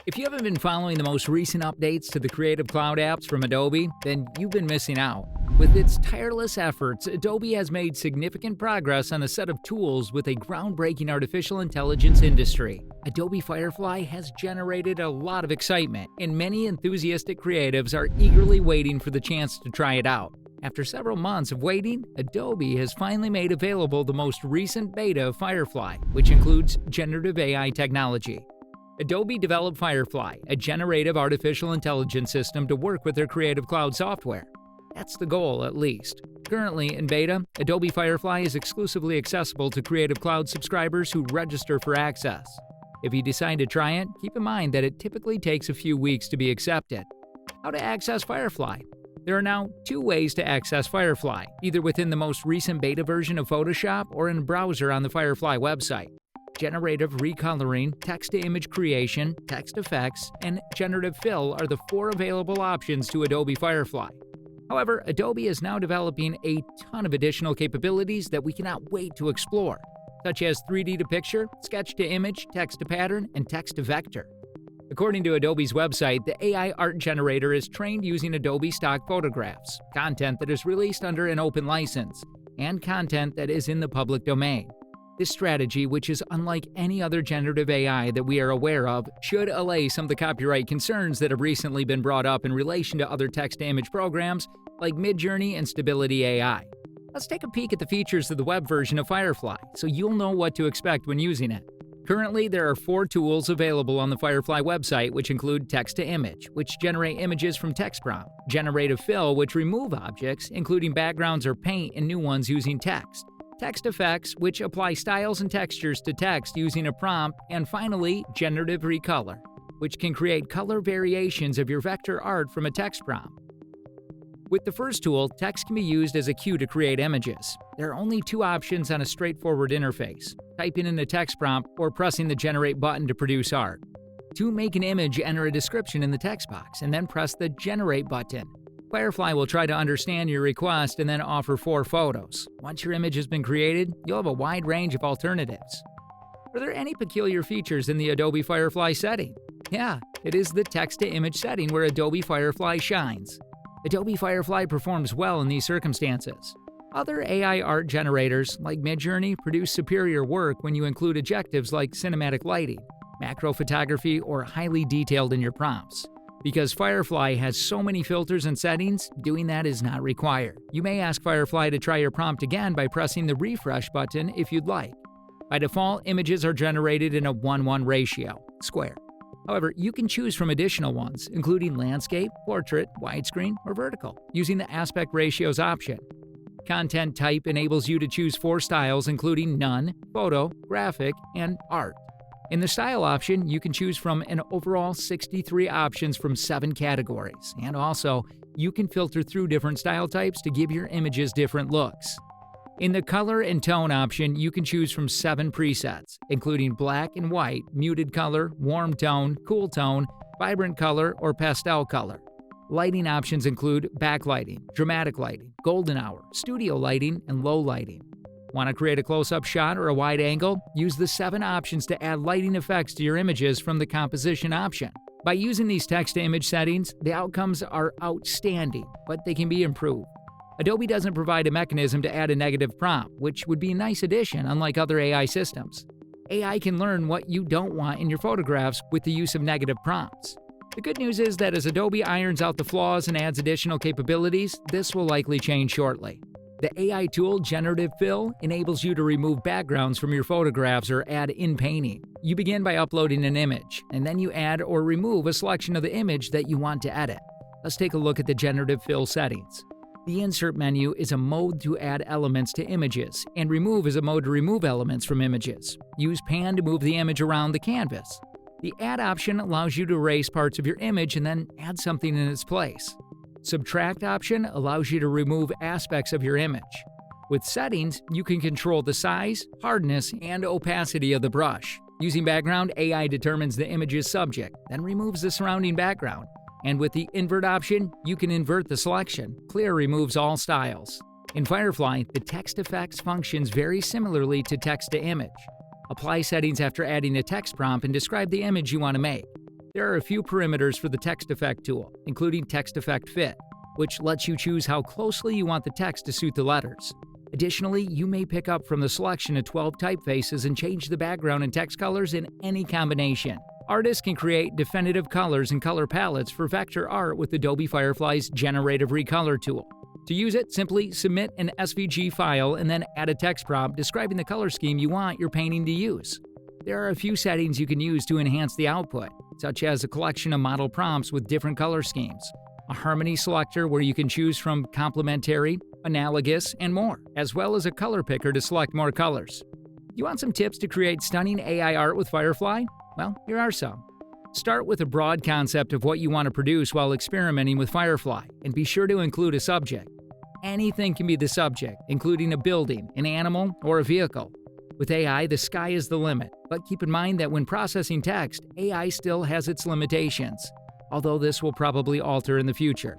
If you haven't been following the most recent updates to the Creative Cloud apps from Adobe, then you've been missing out. With its tireless efforts, Adobe has made significant progress on a set of tools with a groundbreaking artificial intelligence industry. Adobe Firefly has generated a lot of excitement, and many enthusiastic creatives are eagerly waiting for the chance to try it out. After several months of waiting, Adobe has finally made available the most recent beta of Firefly, which includes generative AI technology. Adobe developed Firefly, a generative artificial intelligence system to work with their Creative Cloud software. That's the goal, at least. Currently, in beta, Adobe Firefly is exclusively accessible to Creative Cloud subscribers who register for access. If you decide to try it, keep in mind that it typically takes a few weeks to be accepted. How to access Firefly? There are now two ways to access Firefly, either within the most recent beta version of Photoshop or in a browser on the Firefly website. Generative recoloring, text-to-image creation, text effects, and generative fill are the four available options to Adobe Firefly. However, Adobe is now developing a ton of additional capabilities that we cannot wait to explore, such as 3D to picture, sketch to image, text to pattern, and text to vector. According to Adobe's website, the AI art generator is trained using Adobe stock photographs, content that is released under an open license, and content that is in the public domain. This strategy, which is unlike any other generative AI that we are aware of, should allay some of the copyright concerns that have recently been brought up in relation to other text-to-image programs like Midjourney and Stability AI. Let's take a peek at the features of the web version of Firefly, so you'll know what to expect when using it. Currently, there are 4 tools available on the Firefly website, which include text-to-image, which generate images from text prompt, generative fill, which remove objects, including backgrounds or paint, and new ones using text, text effects, which apply styles and textures to text using a prompt, and finally, generative recolor, which can create color variations of your vector art from a text prompt. With the first tool, text can be used as a cue to create images. There are only 2 options on a straightforward interface: typing in a text prompt or pressing the Generate button to produce art. To make an image, enter a description in the text box and then press the Generate button. Firefly will try to understand your request and then offer 4 photos. Once your image has been created, you'll have a wide range of alternatives. Are there any peculiar features in the Adobe Firefly setting? Yeah, it is the text-to-image setting where Adobe Firefly shines. Adobe Firefly performs well in these circumstances. Other AI art generators, like Midjourney, produce superior work when you include adjectives like cinematic lighting, macro photography, or highly detailed in your prompts. Because Firefly has so many filters and settings, doing that is not required. You may ask Firefly to try your prompt again by pressing the refresh button if you'd like. By default, images are generated in a 1:1 ratio, square. However, you can choose from additional ones, including landscape, portrait, widescreen, or vertical, using the aspect ratios option. Content type enables you to choose 4 styles, including none, photo, graphic, and art. In the style option, you can choose from an overall 63 options from 7 categories, and also, you can filter through different style types to give your images different looks. In the color and tone option, you can choose from 7 presets, including black and white, muted color, warm tone, cool tone, vibrant color, or pastel color. Lighting options include backlighting, dramatic lighting, golden hour, studio lighting, and low lighting. Want to create a close-up shot or a wide angle? Use the 7 options to add lighting effects to your images from the composition option. By using these text-to-image settings, the outcomes are outstanding, but they can be improved. Adobe doesn't provide a mechanism to add a negative prompt, which would be a nice addition unlike other AI systems. AI can learn what you don't want in your photographs with the use of negative prompts. The good news is that as Adobe irons out the flaws and adds additional capabilities, this will likely change shortly. The AI tool Generative Fill enables you to remove backgrounds from your photographs or add in painting. You begin by uploading an image, and then you add or remove a selection of the image that you want to edit. Let's take a look at the Generative Fill settings. The Insert menu is a mode to add elements to images, and Remove is a mode to remove elements from images. Use Pan to move the image around the canvas. The Add option allows you to erase parts of your image and then add something in its place. Subtract option allows you to remove aspects of your image. With settings, you can control the size, hardness, and opacity of the brush. Using Background, AI determines the image's subject, then removes the surrounding background. And with the Invert option, you can invert the selection. Clear removes all styles. In Firefly, the text effects functions very similarly to text to image. Apply settings after adding a text prompt and describe the image you want to make. There are a few parameters for the text effect tool, including text effect fit, which lets you choose how closely you want the text to suit the letters. Additionally, you may pick up from the selection of 12 typefaces and change the background and text colors in any combination. Artists can create definitive colors and color palettes for vector art with Adobe Firefly's generative recolor tool. To use it, simply submit an SVG file and then add a text prompt describing the color scheme you want your painting to use. There are a few settings you can use to enhance the output, such as a collection of model prompts with different color schemes, a harmony selector where you can choose from complementary, analogous, and more, as well as a color picker to select more colors. You want some tips to create stunning AI art with Firefly? Well, here are some. Start with a broad concept of what you want to produce while experimenting with Firefly, and be sure to include a subject. Anything can be the subject, including a building, an animal, or a vehicle. With AI, the sky is the limit, but keep in mind that when processing text, AI still has its limitations, although this will probably alter in the future.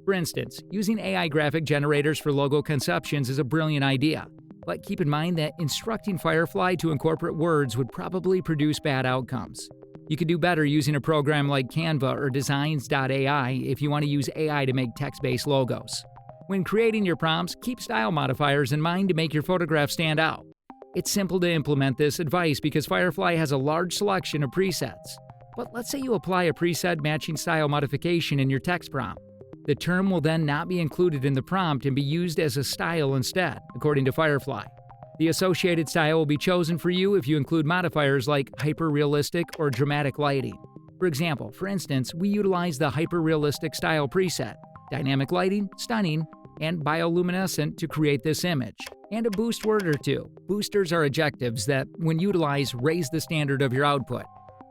For instance, using AI graphic generators for logo conceptions is a brilliant idea, but keep in mind that instructing Firefly to incorporate words would probably produce bad outcomes. You could do better using a program like Canva or Designs.ai if you want to use AI to make text-based logos. When creating your prompts, keep style modifiers in mind to make your photograph stand out. It's simple to implement this advice because Firefly has a large selection of presets. But let's say you apply a preset matching style modification in your text prompt. The term will then not be included in the prompt and be used as a style instead, according to Firefly. The associated style will be chosen for you if you include modifiers like hyper-realistic or dramatic lighting. For instance, we utilize the hyper-realistic style preset, dynamic lighting, stunning, and bioluminescent to create this image, and a boost word or two. Boosters are adjectives that, when utilized, raise the standard of your output.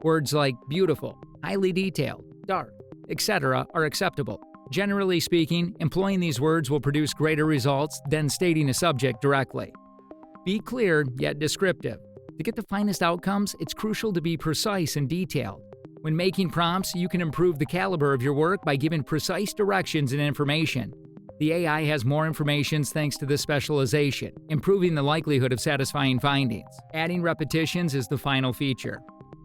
Words like beautiful, highly detailed, dark, etc. are acceptable. Generally speaking, employing these words will produce greater results than stating a subject directly. Be clear, yet descriptive. To get the finest outcomes, it's crucial to be precise and detailed. When making prompts, you can improve the caliber of your work by giving precise directions and information. The AI has more information thanks to this specialization, improving the likelihood of satisfying findings. Adding repetitions is the final feature.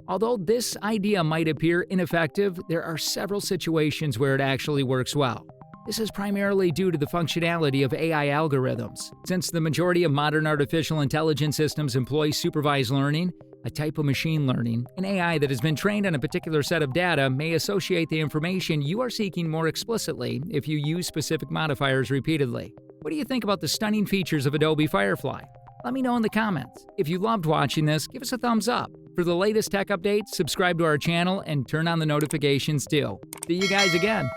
Although this idea might appear ineffective, there are several situations where it actually works well. This is primarily due to the functionality of AI algorithms. Since the majority of modern artificial intelligence systems employ supervised learning, a type of machine learning, an AI that has been trained on a particular set of data may associate the information you are seeking more explicitly if you use specific modifiers repeatedly. What do you think about the stunning features of Adobe Firefly? Let me know in the comments. If you loved watching this, give us a thumbs up. For the latest tech updates, subscribe to our channel and turn on the notifications too. See you guys again.